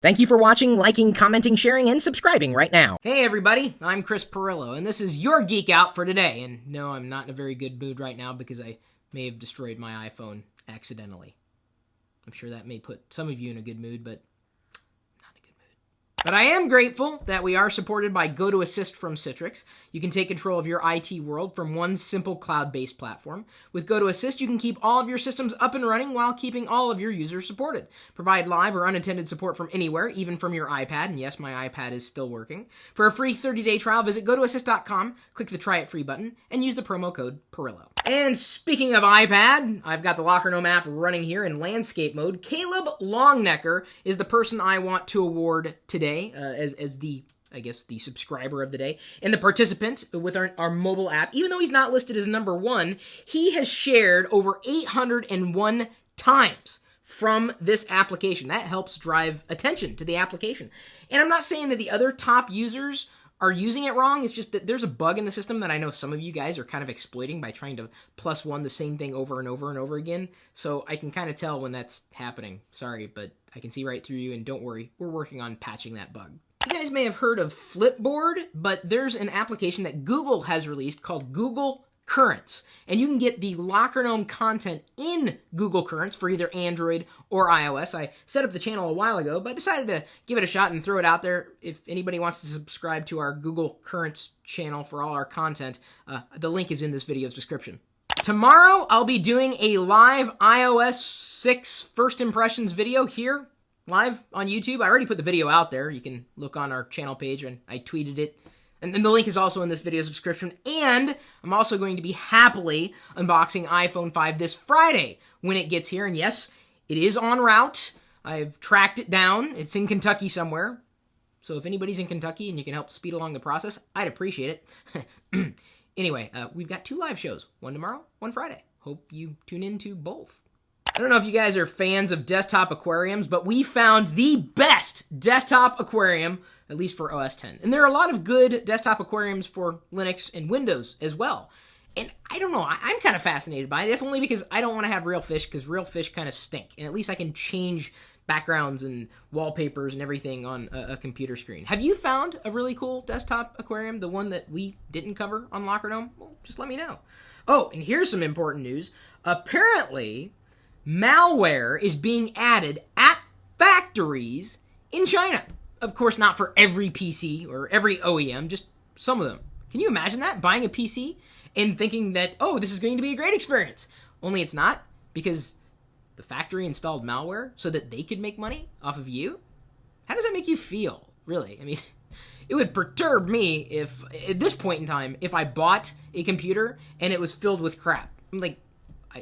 Thank you for watching, liking, commenting, sharing, and subscribing right now. Hey everybody, I'm Chris Pirillo, and this is your Geek Out for today. And no, I'm not in a very good mood right now because I may have destroyed my iPhone accidentally. I'm sure that may put some of you in a good mood, but not in a good mood. But I am grateful that we are supported by GoToAssist from Citrix. You can take control of your IT world from one simple cloud-based platform. With GoToAssist, you can keep all of your systems up and running while keeping all of your users supported. Provide live or unattended support from anywhere, even from your iPad. And yes, my iPad is still working. For a free 30-day trial, visit GoToAssist.com, click the Try It Free button, and use the promo code Pirillo. And speaking of iPad, I've got the Locker Gnome app running here in landscape mode. Caleb Longnecker is the person I want to award today as the subscriber of the day, and the participant with our mobile app. Even though he's not listed as number one, he has shared over 801 times from this application. That helps drive attention to the application. And I'm not saying that the other top users are using it wrong. It's just that there's a bug in the system that I know some of you guys are kind of exploiting by trying to +1 the same thing over and over and over again. So I can kind of tell when that's happening. Sorry, but I can see right through you, and don't worry, we're working on patching that bug. You guys may have heard of Flipboard, but there's an application that Google has released called Google Currents, and you can get the Locker Gnome content in Google Currents for either Android or iOS. I set up the channel a while ago, but I decided to give it a shot and throw it out there. If anybody wants to subscribe to our Google Currents channel for all our content, the link is in this video's description. Tomorrow, I'll be doing a live iOS 6 first impressions video here, live on YouTube. I already put the video out there. You can look on our channel page, and I tweeted it. And the link is also in this video's description. And I'm also going to be happily unboxing iPhone 5 this Friday when it gets here. And yes, it is en route. I've tracked it down. It's in Kentucky somewhere. So if anybody's in Kentucky and you can help speed along the process, I'd appreciate it. Anyway, we've got 2 live shows. One tomorrow, one Friday. Hope you tune into both. I don't know if you guys are fans of desktop aquariums, but we found the best desktop aquarium, at least for OS X. And there are a lot of good desktop aquariums for Linux and Windows as well. And I don't know, I'm kind of fascinated by it, if only because I don't want to have real fish, because real fish kind of stink. And at least I can change backgrounds and wallpapers and everything on a computer screen. Have you found a really cool desktop aquarium, the one that we didn't cover on Locker Gnome? Well, just let me know. Oh, and here's some important news. Apparently, malware is being added at factories in China. Of course, not for every PC or every OEM, just some of them. Can you imagine that? Buying a PC and thinking that, oh, this is going to be a great experience. Only it's not, because the factory installed malware so that they could make money off of you? How does that make you feel, really? I mean, it would perturb me if, at this point in time, if I bought a computer and it was filled with crap. I'm like,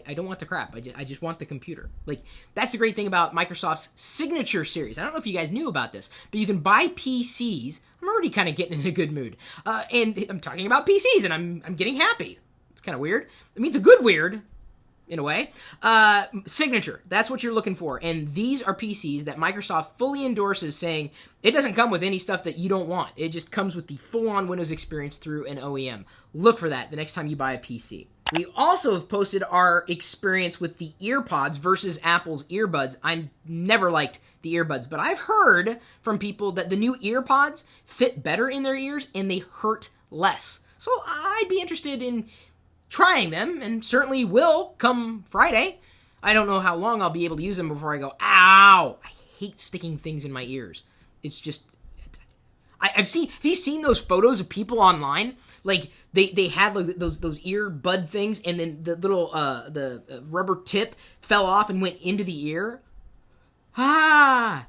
I don't want the crap. I just want the computer. Like, that's the great thing about Microsoft's Signature series. I don't know if you guys knew about this, but you can buy PCs. I'm already kind of getting in a good mood. And I'm talking about PCs, and I'm getting happy. It's kind of weird. I mean, it's a good weird, in a way. Signature, that's what you're looking for. And these are PCs that Microsoft fully endorses, saying it doesn't come with any stuff that you don't want. It just comes with the full-on Windows experience through an OEM. Look for that the next time you buy a PC. We also have posted our experience with the EarPods versus Apple's earbuds. I never liked the earbuds, but I've heard from people that the new EarPods fit better in their ears and they hurt less. So I'd be interested in trying them, and certainly will come Friday. I don't know how long I'll be able to use them before I go, ow! I hate sticking things in my ears. It's just... have you seen those photos of people online? Like, they had like those earbud things, and then the little the rubber tip fell off and went into the ear. Whoa,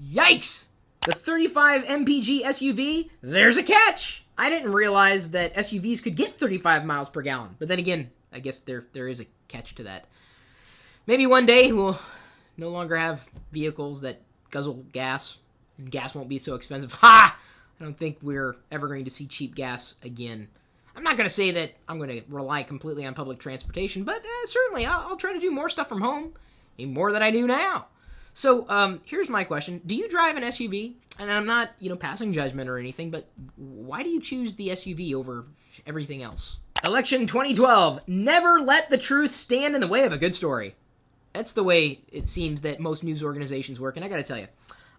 yikes! The 35 MPG SUV, there's a catch. I didn't realize that SUVs could get 35 miles per gallon, but then again, I guess there is a catch to that. Maybe one day we'll no longer have vehicles that guzzle gas, and gas won't be so expensive. Ha! I don't think we're ever going to see cheap gas again. I'm not going to say that I'm going to rely completely on public transportation, but certainly I'll try to do more stuff from home, even more than I do now. So here's my question. Do you drive an SUV? And I'm not, passing judgment or anything, but why do you choose the SUV over everything else? Election 2012. Never let the truth stand in the way of a good story. That's the way it seems that most news organizations work. And I got to tell you,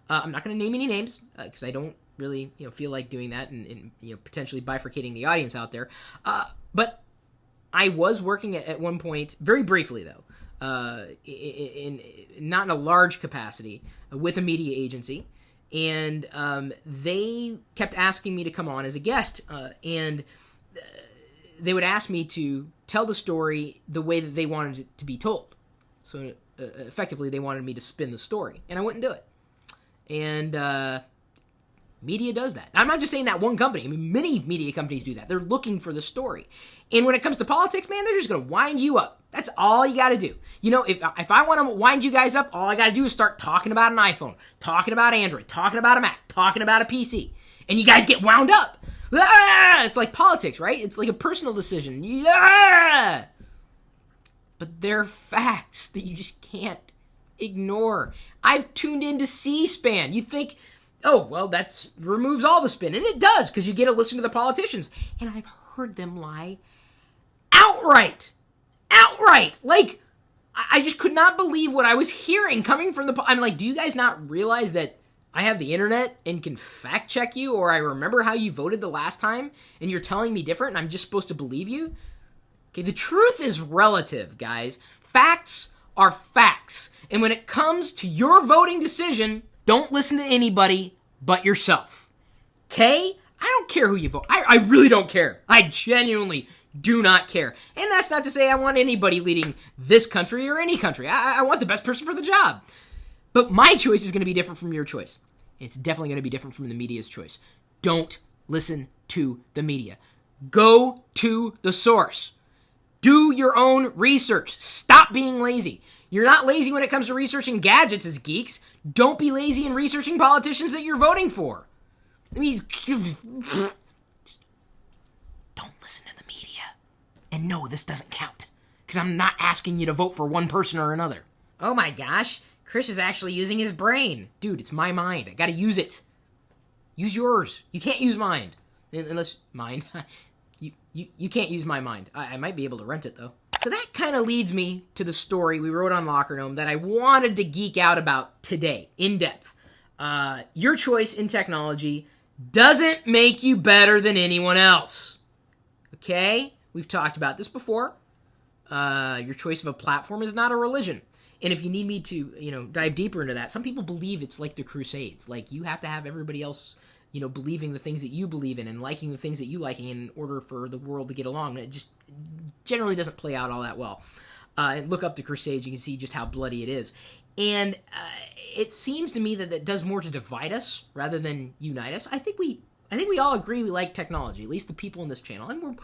I'm not going to name any names because I don't really feel like doing that and potentially bifurcating the audience out there. But I was working at one point, very briefly though, in not in a large capacity, with a media agency. And they kept asking me to come on as a guest. And they would ask me to tell the story the way that they wanted it to be told. So effectively, they wanted me to spin the story. And I wouldn't do it. And media does that. Now, I'm not just saying that one company. I mean, many media companies do that. They're looking for the story. And when it comes to politics, man, they're just going to wind you up. That's all you got to do. If I want to wind you guys up, all I got to do is start talking about an iPhone, talking about Android, talking about a Mac, talking about a PC. And you guys get wound up. Ah! It's like politics, right? It's like a personal decision. Yeah! But they're facts that you just can't ignore. I've tuned into C-SPAN. You think, oh, well, that removes all the spin. And it does, because you get to listen to the politicians. And I've heard them lie outright. Like, I just could not believe what I was hearing coming from I'm like, do you guys not realize that I have the internet and can fact check you, or I remember how you voted the last time and you're telling me different and I'm just supposed to believe you? Okay, the truth is relative, guys. Facts are facts. And when it comes to your voting decision, don't listen to anybody but yourself. Okay? I don't care who you vote. I really don't care. I genuinely do not care. And that's not to say I want anybody leading this country or any country. I want the best person for the job. But my choice is going to be different from your choice. It's definitely going to be different from the media's choice. Don't listen to the media. Go to the source. Do your own research. Stop being lazy. You're not lazy when it comes to researching gadgets as geeks. Don't be lazy in researching politicians that you're voting for. I mean, just don't listen to the media. And no, this doesn't count. Because I'm not asking you to vote for one person or another. Oh my gosh, Chris is actually using his brain. Dude, it's my mind. I gotta use it. Use yours. You can't use mine. Unless mine. You can't use my mind. I might be able to rent it, though. So that kind of leads me to the story we wrote on Locker Gnome that I wanted to geek out about today, in depth. Your choice in technology doesn't make you better than anyone else. Okay? We've talked about this before. Your choice of a platform is not a religion. And if you need me to, dive deeper into that, some people believe it's like the Crusades. Like, you have to have everybody else, believing the things that you believe in and liking the things that you like in order for the world to get along. It just generally doesn't play out all that well. Look up the Crusades, you can see just how bloody it is. And it seems to me that it does more to divide us rather than unite us. I think we all agree we like technology, at least the people in this channel, and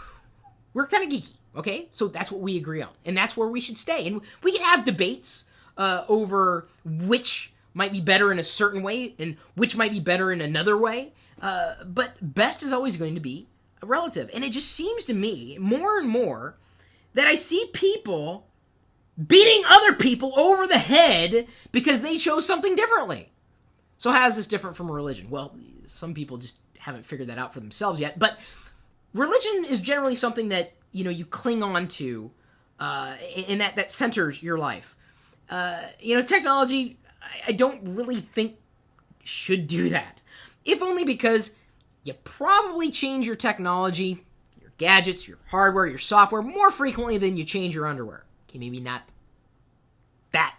we're kind of geeky, okay? So that's what we agree on, and that's where we should stay. And we can have debates over which might be better in a certain way and which might be better in another way, but best is always going to be relative. And it just seems to me more and more that I see people beating other people over the head because they chose something differently. So how is this different from religion? Well, some people just haven't figured that out for themselves yet, but religion is generally something that, you cling on to, and that centers your life. Technology, I don't really think should do that. If only because you probably change your technology, your gadgets, your hardware, your software more frequently than you change your underwear. Okay, maybe not that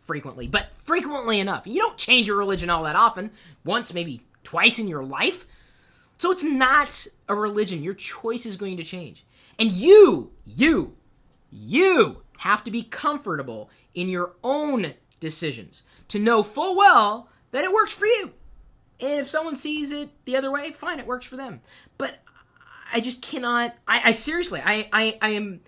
frequently, but frequently enough. You don't change your religion all that often. Once, maybe twice in your life. So it's not a religion. Your choice is going to change. And you have to be comfortable in your own decisions to know full well that it works for you. And if someone sees it the other way, fine, it works for them. But I just cannot, I seriously, I'm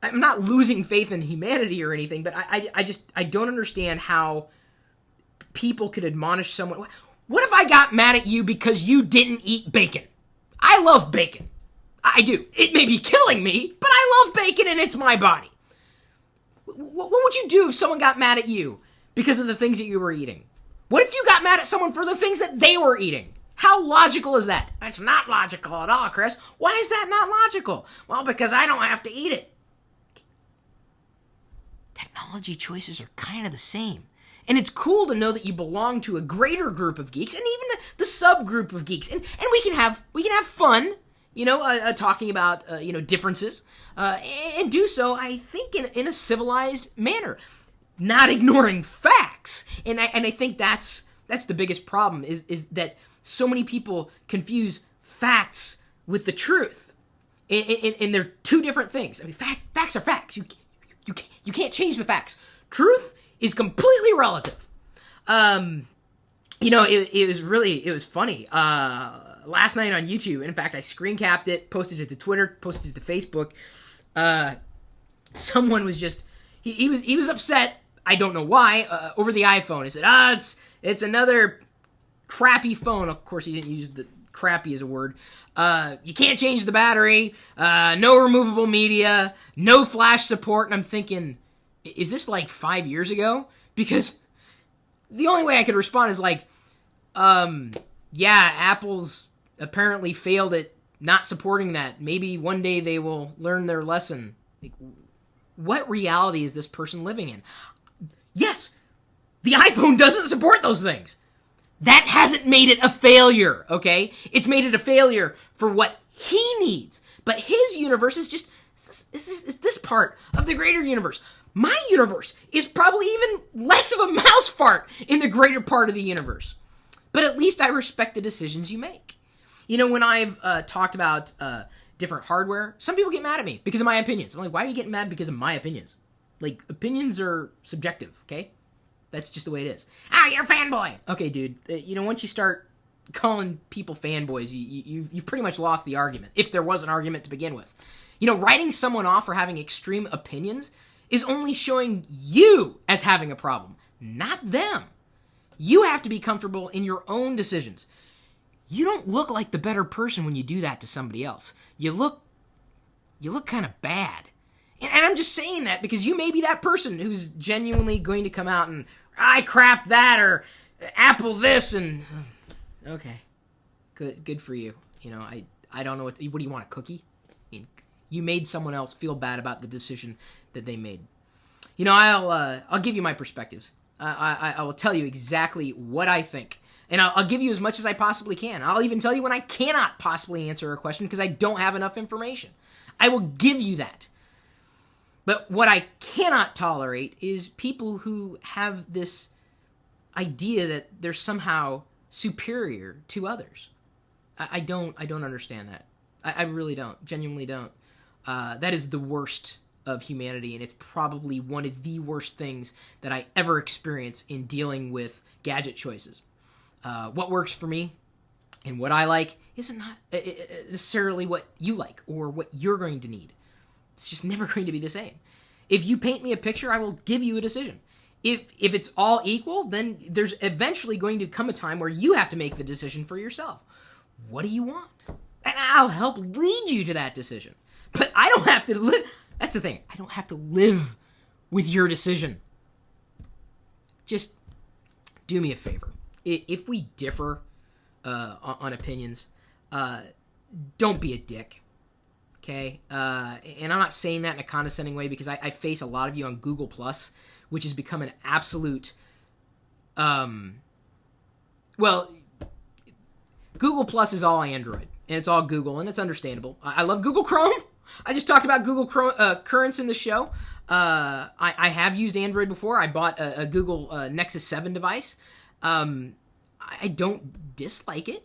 not losing faith in humanity or anything, but I don't understand how people could admonish someone. What if I got mad at you because you didn't eat bacon? I love bacon. I do. It may be killing me, but I love bacon and it's my body. What would you do if someone got mad at you because of the things that you were eating? What if you got mad at someone for the things that they were eating? How logical is that? It's not logical at all, Chris. Why is that not logical? Well, because I don't have to eat it. technology choices are kind of the same. And it's cool to know that you belong to a greater group of geeks, and even the subgroup of geeks. And we can have fun, talking about differences, and do so, I think, in a civilized manner, not ignoring facts. And I think that's the biggest problem is that so many people confuse facts with the truth, and they're two different things. I mean, facts are facts. You can't change the facts. Truth is completely relative. It was funny. Last night on YouTube, in fact, I screen capped it, posted it to Twitter, posted it to Facebook. Someone was just, he was upset, I don't know why, over the iPhone. He said, it's another crappy phone. Of course, he didn't use the crappy as a word. You can't change the battery, no removable media, no flash support. And I'm thinking, is this like 5 years ago? Because the only way I could respond is like, Apple's apparently failed at not supporting that. Maybe one day they will learn their lesson. Like, what reality is this person living in? Yes, the iPhone doesn't support those things. That hasn't made it a failure, okay? It's made it a failure for what he needs. But his universe is just, is this part of the greater universe. My universe is probably even less of a mouse fart in the greater part of the universe. But at least I respect the decisions you make. When I've talked about different hardware, some people get mad at me because of my opinions. I'm like, why are you getting mad because of my opinions? Like, opinions are subjective, okay? That's just the way it is. You're a fanboy! Okay, dude, once you start calling people fanboys, you've pretty much lost the argument, if there was an argument to begin with. Writing someone off for having extreme opinions is only showing you as having a problem, not them. You have to be comfortable in your own decisions. You don't look like the better person when you do that to somebody else. You look kind of bad. And I'm just saying that because you may be that person who's genuinely going to come out and, I crap that, or Apple this, and okay, good for you. I don't know what do you want, a cookie? You made someone else feel bad about the decision that they made. I'll give you my perspectives. I will tell you exactly what I think. And I'll give you as much as I possibly can. I'll even tell you when I cannot possibly answer a question because I don't have enough information. I will give you that. But what I cannot tolerate is people who have this idea that they're somehow superior to others. I don't understand that. I really don't. Genuinely don't. That is the worst of humanity, and it's probably one of the worst things that I ever experienced in dealing with gadget choices. What works for me and what I like isn't not necessarily what you like or what you're going to need. It's just never going to be the same. If you paint me a picture, I will give you a decision. If it's all equal, then there's eventually going to come a time where you have to make the decision for yourself. What do you want? And I'll help lead you to that decision. But I don't have to live. That's the thing. I don't have to live with your decision. Just do me a favor. If we differ on opinions, don't be a dick. Okay? And I'm not saying that in a condescending way because I face a lot of you on Google+, which has become an absolute... Google Plus is all Android, and it's all Google, and it's understandable. I love Google Chrome. I just talked about Google Currents in the show. I have used Android before. I bought a Google Nexus 7 device. I don't dislike it.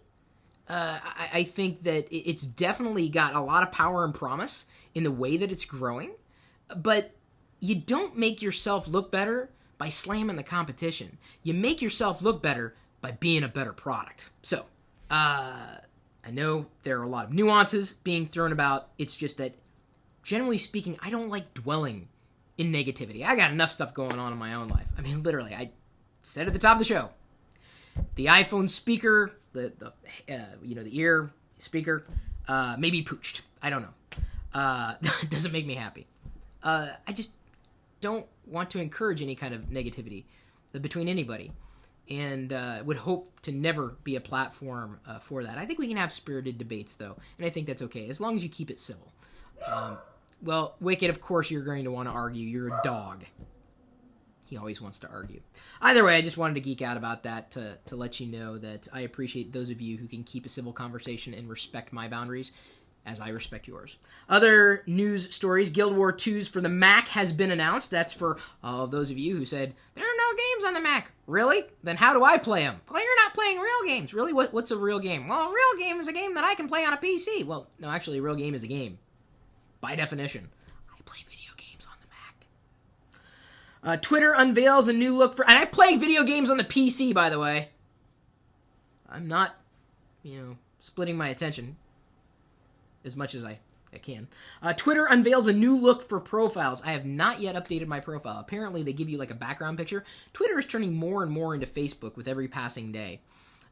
I think that it's definitely got a lot of power and promise in the way that it's growing, but you don't make yourself look better by slamming the competition. You make yourself look better by being a better product. So, I know there are a lot of nuances being thrown about. It's just that, generally speaking, I don't like dwelling in negativity. I got enough stuff going on in my own life. I mean, literally, I said at the top of the show, the iPhone speaker, the ear speaker, may be pooched. I don't know. It doesn't make me happy. I just don't want to encourage any kind of negativity between anybody. And would hope to never be a platform for that. I think we can have spirited debates, though, and I think that's okay, as long as you keep it civil. Well, Wicked, of course you're going to want to argue. You're a dog. He always wants to argue. Either way, I just wanted to geek out about that to let you know that I appreciate those of you who can keep a civil conversation and respect my boundaries, as I respect yours. Other news stories, Guild War 2's for the Mac has been announced. That's for all of those of you who said, there are no games on the Mac. Really? Then how do I play them? Well, you're not playing real games. Really? What's a real game? Well, a real game is a game that I can play on a PC. Well, no, actually, a real game is a game. By definition. I play video games on the Mac. Twitter unveils a new look for... And I play video games on the PC, by the way. I'm not, splitting my attention as much as I can. Twitter unveils a new look for profiles. I have not yet updated my profile. Apparently, they give you like a background picture. Twitter is turning more and more into Facebook with every passing day.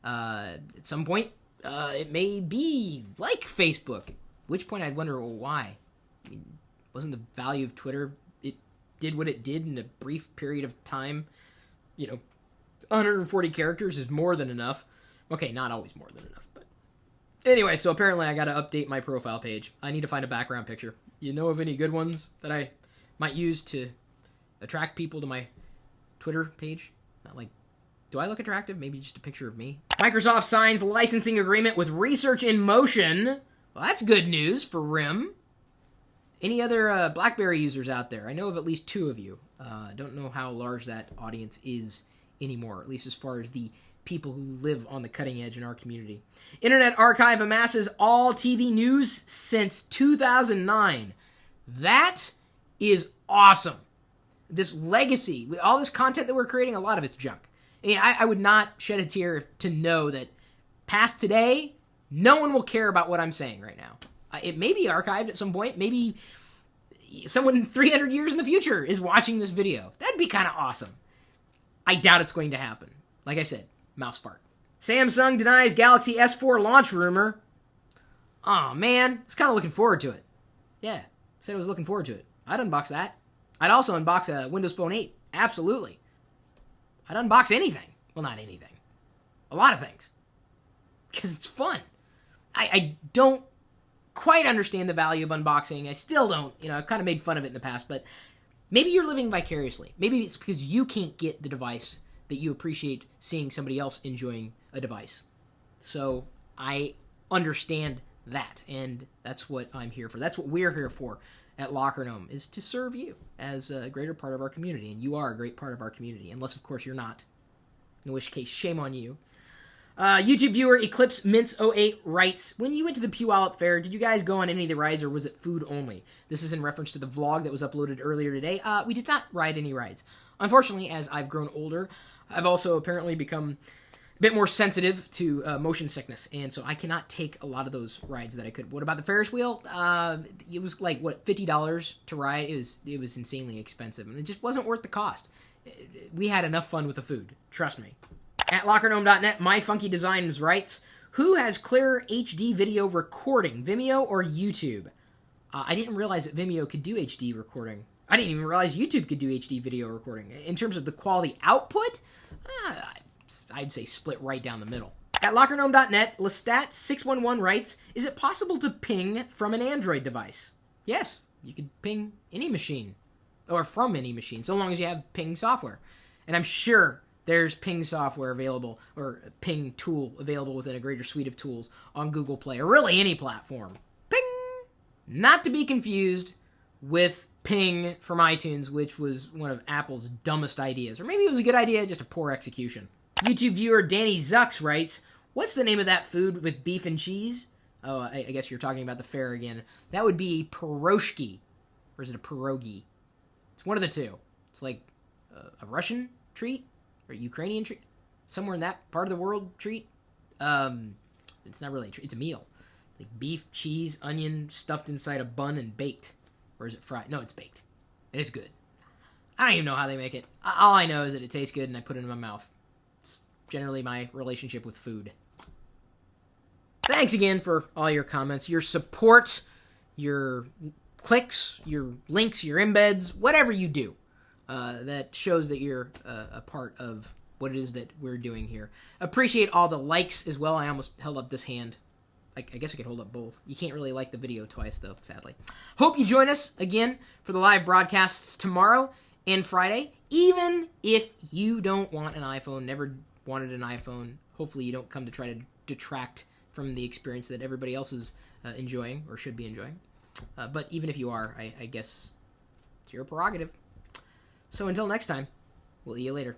At some point, it may be like Facebook. At which point, I'd wonder, well, why? I mean, wasn't the value of Twitter, it did what it did in a brief period of time? 140 characters is more than enough. Okay, not always more than enough, but... Anyway, so apparently I gotta update my profile page. I need to find a background picture. You know of any good ones that I might use to attract people to my Twitter page? Not like, do I look attractive? Maybe just a picture of me. Microsoft signs licensing agreement with Research in Motion. Well, that's good news for RIM. Any other BlackBerry users out there? I know of at least 2 of you. Don't know how large that audience is anymore, at least as far as the people who live on the cutting edge in our community. Internet Archive amasses all TV news since 2009. That is awesome. This legacy, with all this content that we're creating, a lot of it's junk. I mean, I would not shed a tear to know that past today, no one will care about what I'm saying right now. It may be archived at some point. Maybe someone 300 years in the future is watching this video. That'd be kind of awesome. I doubt it's going to happen. Like I said, mouse fart. Samsung denies Galaxy S4 launch rumor. Aw, man. I was kind of looking forward to it. Yeah, said I was looking forward to it. I'd unbox that. I'd also unbox a Windows Phone 8. Absolutely. I'd unbox anything. Well, not anything. A lot of things. Because it's fun. I don't quite understand the value of unboxing. I still don't. I've kind of made fun of it in the past, but maybe you're living vicariously. Maybe it's because you can't get the device that you appreciate seeing somebody else enjoying a device. So I understand that, and that's what I'm here for. That's what we're here for at Locker Gnome, is to serve you as a greater part of our community, and you are a great part of our community, unless, of course, you're not, in which case, shame on you. YouTube viewer Eclipse Mints 08 writes, when you went to the Puyallup Fair, did you guys go on any of the rides, or was it food only? This is in reference to the vlog that was uploaded earlier today. We did not ride any rides. Unfortunately, as I've grown older, I've also apparently become a bit more sensitive to motion sickness, and so I cannot take a lot of those rides that I could. What about the Ferris wheel? It was like, $50 to ride? It was insanely expensive, and it just wasn't worth the cost. We had enough fun with the food. Trust me. At LockerGnome.net, MyFunkyDesigns writes, who has clearer HD video recording, Vimeo or YouTube? I didn't realize that Vimeo could do HD recording. I didn't even realize YouTube could do HD video recording. In terms of the quality output, I'd say split right down the middle. At LockerGnome.net, Lestat611 writes, is it possible to ping from an Android device? Yes, you could ping any machine, or from any machine, so long as you have ping software. And I'm sure there's ping software available, or a ping tool available within a greater suite of tools on Google Play, or really any platform. Ping! Not to be confused with Ping from iTunes, which was one of Apple's dumbest ideas. Or maybe it was a good idea, just a poor execution. YouTube viewer Danny Zucks writes, what's the name of that food with beef and cheese? Oh, I guess you're talking about the fair again. That would be pierogi. Or is it a pierogi? It's one of the two. It's like a Russian treat? Or Ukrainian treat, somewhere in that part of the world treat. It's not really a treat, it's a meal. Like beef, cheese, onion, stuffed inside a bun and baked. Or is it fried? No, it's baked. It's good. I don't even know how they make it. All I know is that it tastes good and I put it in my mouth. It's generally my relationship with food. Thanks again for all your comments, your support, your clicks, your links, your embeds, whatever you do. That shows that you're a part of what it is that we're doing here. Appreciate all the likes as well. I almost held up this hand. I guess I could hold up both. You can't really like the video twice, though, sadly. Hope you join us again for the live broadcasts tomorrow and Friday. even if you don't want an iPhone, never wanted an iPhone, hopefully you don't come to try to detract from the experience that everybody else is enjoying or should be enjoying. But even if you are, I guess it's your prerogative. So until next time, we'll see you later.